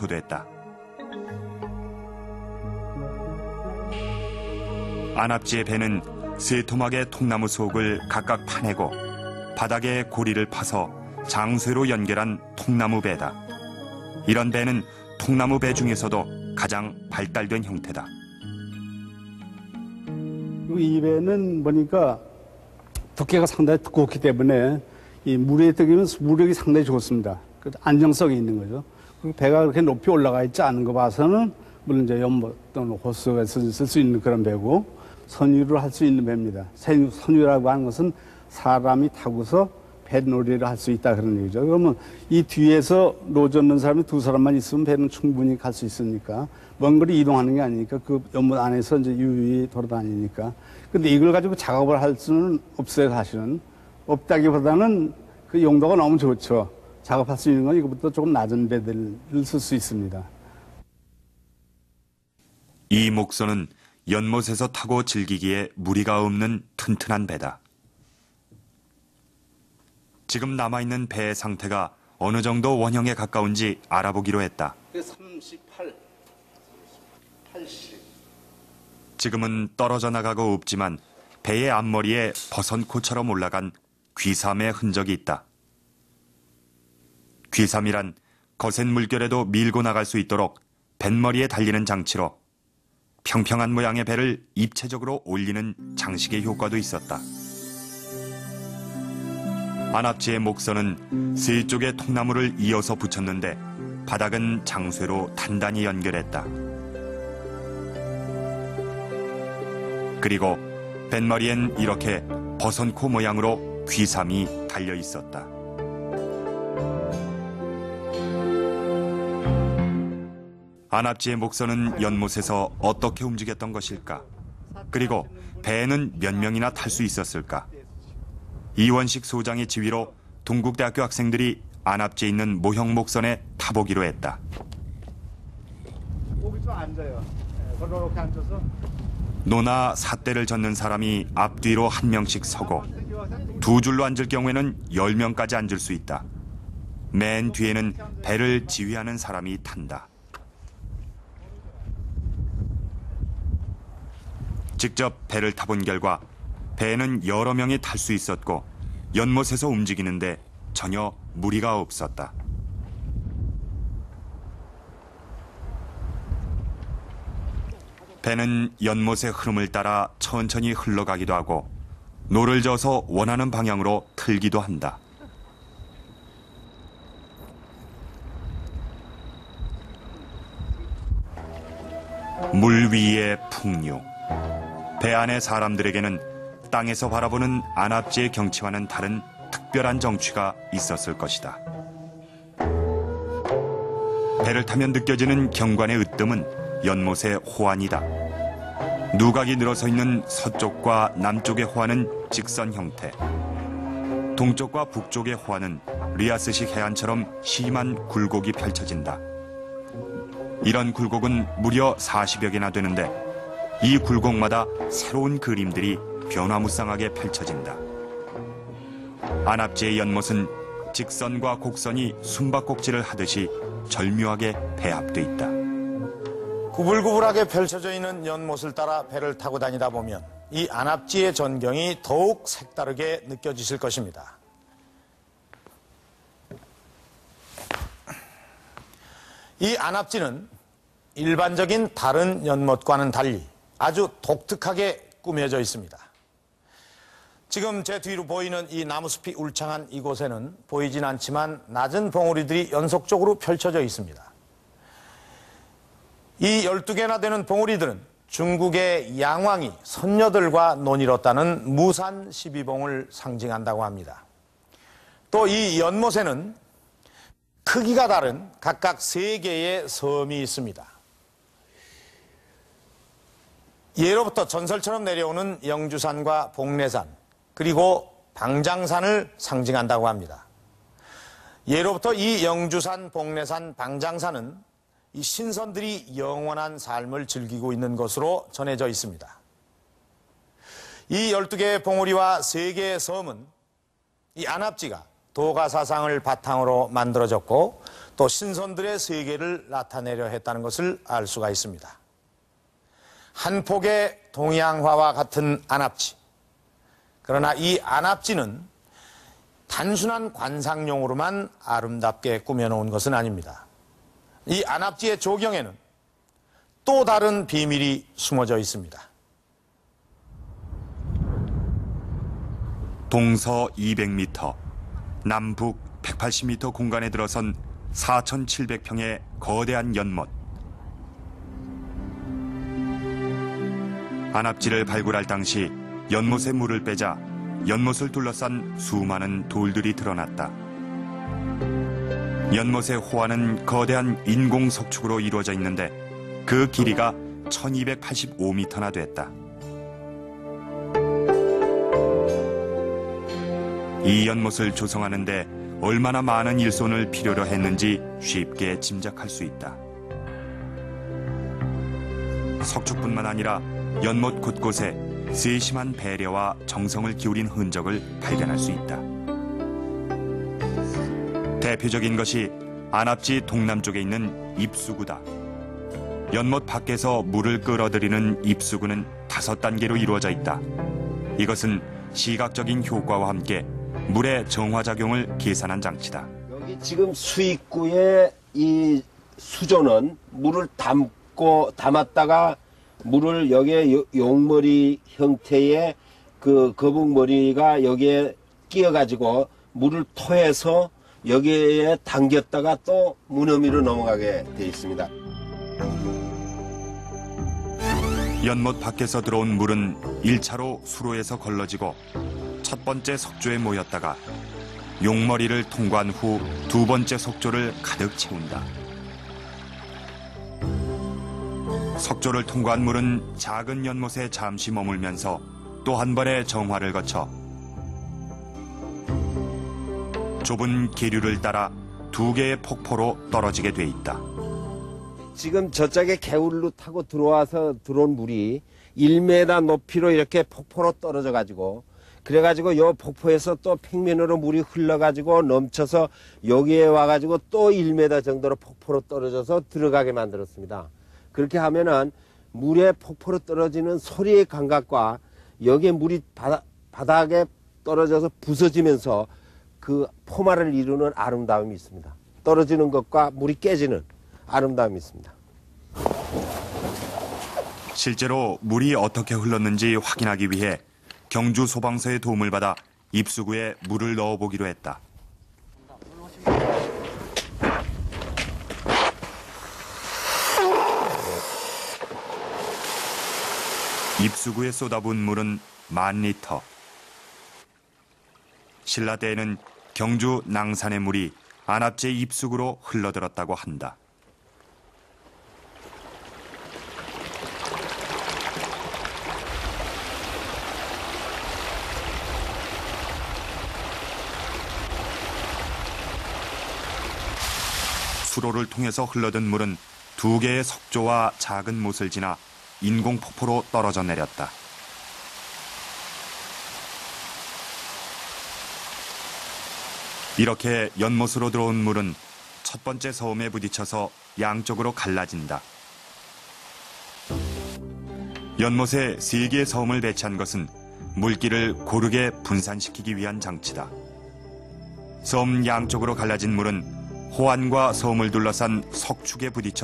감초됐다. 안압지의 배는 세 토막의 통나무 속을 각각 파내고 바닥에 고리를 파서 장쇠로 연결한 통나무 배다. 이런 배는 통나무 배 중에서도 가장 발달된 형태다. 이 배는 보니까 두께가 상당히 두껍기 때문에 이 물에 뜨기면 무력이 상당히 좋습니다. 안정성이 있는 거죠. 배가 그렇게 높이 올라가 있지 않은 거 봐서는 물론 이제 연못 또는 호수에 쓸 수 있는 그런 배고 선유를 할 수 있는 배입니다. 선유라고 하는 것은 사람이 타고서 배놀이를 할 수 있다 그런 얘기죠. 그러면 이 뒤에서 노젓는 사람이 두 사람만 있으면 배는 충분히 갈 수 있으니까 먼 거리 이동하는 게 아니니까 그 연못 안에서 이제 유유히 돌아다니니까. 근데 이걸 가지고 작업을 할 수는 없어요, 사실은. 없다기보다는 그 용도가 너무 좋죠. 작업할 수 있는 건 이것보다 조금 낮은 배들을 쓸 수 있습니다. 이 목선은 연못에서 타고 즐기기에 무리가 없는 튼튼한 배다. 지금 남아있는 배의 상태가 어느 정도 원형에 가까운지 알아보기로 했다. 38, 80. 지금은 떨어져 나가고 없지만 배의 앞머리에 버선코처럼 올라간 귀삼의 흔적이 있다. 귀삼이란 거센 물결에도 밀고 나갈 수 있도록 뱃머리에 달리는 장치로 평평한 모양의 배를 입체적으로 올리는 장식의 효과도 있었다. 안압지의 목선은 세 쪽의 통나무를 이어서 붙였는데 바닥은 장쇠로 단단히 연결했다. 그리고 뱃머리엔 이렇게 버선코 모양으로 귀삼이 달려 있었다. 안압지의 목선은 연못에서 어떻게 움직였던 것일까? 그리고 배에는 몇 명이나 탈 수 있었을까? 이원식 소장의 지휘로 동국대학교 학생들이 안압지에 있는 모형 목선에 타보기로 했다. 거기 좀 앉아요. 그렇게 앉아서. 노나 삿대를 젓는 사람이 앞뒤로 한 명씩 서고 두 줄로 앉을 경우에는 10명까지 앉을 수 있다. 맨 뒤에는 배를 지휘하는 사람이 탄다. 직접 배를 타본 결과 배에는 여러 명이 탈 수 있었고 연못에서 움직이는데 전혀 무리가 없었다. 배는 연못의 흐름을 따라 천천히 흘러가기도 하고 노를 저어서 원하는 방향으로 틀기도 한다. 물 위의 풍류. 배 안의 사람들에게는 땅에서 바라보는 안압지의 경치와는 다른 특별한 정취가 있었을 것이다. 배를 타면 느껴지는 경관의 으뜸은 연못의 호안이다. 누각이 늘어서 있는 서쪽과 남쪽의 호안은 직선 형태, 동쪽과 북쪽의 호안은 리아스식 해안처럼 심한 굴곡이 펼쳐진다. 이런 굴곡은 무려 40여 개나 되는데 이 굴곡마다 새로운 그림들이 변화무쌍하게 펼쳐진다. 안압지의 연못은 직선과 곡선이 숨바꼭질을 하듯이 절묘하게 배합돼 있다. 구불구불하게 펼쳐져 있는 연못을 따라 배를 타고 다니다 보면 이 안압지의 전경이 더욱 색다르게 느껴지실 것입니다. 이 안압지는 일반적인 다른 연못과는 달리 아주 독특하게 꾸며져 있습니다. 지금 제 뒤로 보이는 이 나무숲이 울창한 이곳에는 보이진 않지만 낮은 봉우리들이 연속적으로 펼쳐져 있습니다. 이 12개나 되는 봉우리들은 중국의 양왕이 선녀들과 논이뤘다는 무산 12봉을 상징한다고 합니다. 또 이 연못에는 크기가 다른 각각 3개의 섬이 있습니다. 예로부터 전설처럼 내려오는 영주산과 복례산, 그리고 방장산을 상징한다고 합니다. 예로부터 이 영주산, 복례산, 방장산은 이 신선들이 영원한 삶을 즐기고 있는 것으로 전해져 있습니다. 이 12개의 봉우리와 3개의 섬은 이 안압지가 도가 사상을 바탕으로 만들어졌고 또 신선들의 세계를 나타내려 했다는 것을 알 수가 있습니다. 한 폭의 동양화와 같은 안압지. 그러나 이 안압지는 단순한 관상용으로만 아름답게 꾸며놓은 것은 아닙니다. 이 안압지의 조경에는 또 다른 비밀이 숨어져 있습니다. 동서 200m, 남북 180m 공간에 들어선 4,700평의 거대한 연못. 안압지를 발굴할 당시 연못의 물을 빼자 연못을 둘러싼 수많은 돌들이 드러났다. 연못의 호안은 거대한 인공 석축으로 이루어져 있는데 그 길이가 1285m나 됐다. 이 연못을 조성하는데 얼마나 많은 일손을 필요로 했는지 쉽게 짐작할 수 있다. 석축뿐만 아니라 연못 곳곳에 세심한 배려와 정성을 기울인 흔적을 발견할 수 있다. 대표적인 것이 안압지 동남쪽에 있는 입수구다. 연못 밖에서 물을 끌어들이는 입수구는 5단계로 이루어져 있다. 이것은 시각적인 효과와 함께 물의 정화작용을 계산한 장치다. 여기 지금 수입구의 이 수조는 물을 담았다가 물을 여기에 용머리 형태의 그 거북머리가 여기에 끼어가지고 물을 토해서 여기에 당겼다가 또 무너미로 넘어가게 되어 있습니다. 연못 밖에서 들어온 물은 1차로 수로에서 걸러지고 첫 번째 석조에 모였다가 용머리를 통과한 후 두 번째 석조를 가득 채운다. 석조를 통과한 물은 작은 연못에 잠시 머물면서 또 한 번의 정화를 거쳐 좁은 계류를 따라 2개의 폭포로 떨어지게 돼 있다. 지금 저쪽에 개울로 타고 들어온 물이 1m 높이로 이렇게 폭포로 떨어져 가지고 그래가지고 요 폭포에서 또 평면으로 물이 흘러가지고 넘쳐서 여기에 와가지고 또 1m 정도로 폭포로 떨어져서 들어가게 만들었습니다. 그렇게 하면은 물에 폭포로 떨어지는 소리의 감각과 여기에 물이 바닥에 떨어져서 부서지면서 그 포마를 이루는 아름다움이 있습니다. 떨어지는 것과 물이 깨지는 아름다움이 있습니다. 실제로 물이 어떻게 흘렀는지 확인하기 위해 경주 소방서의 도움을 받아 입수구에 물을 넣어보기로 했다. 입수구에 쏟아부은 물은 10,000리터. 신라 때에는 경주 낭산의 물이 안압제 입수구로 흘러들었다고 한다. 수로를 통해서 흘러든 물은 2개의 석조와 작은 못을 지나 인공 폭포로 떨어져 내렸다. 이렇게 연못으로 들어온 물은 첫 번째 섬에 부딪혀서 양쪽으로 갈라진다. 연못에 3개의 섬을 배치한 것은 물기를 고르게 분산시키기 위한 장치다. 섬 양쪽으로 갈라진 물은 호안과 섬을 둘러싼 석축에 부딪혀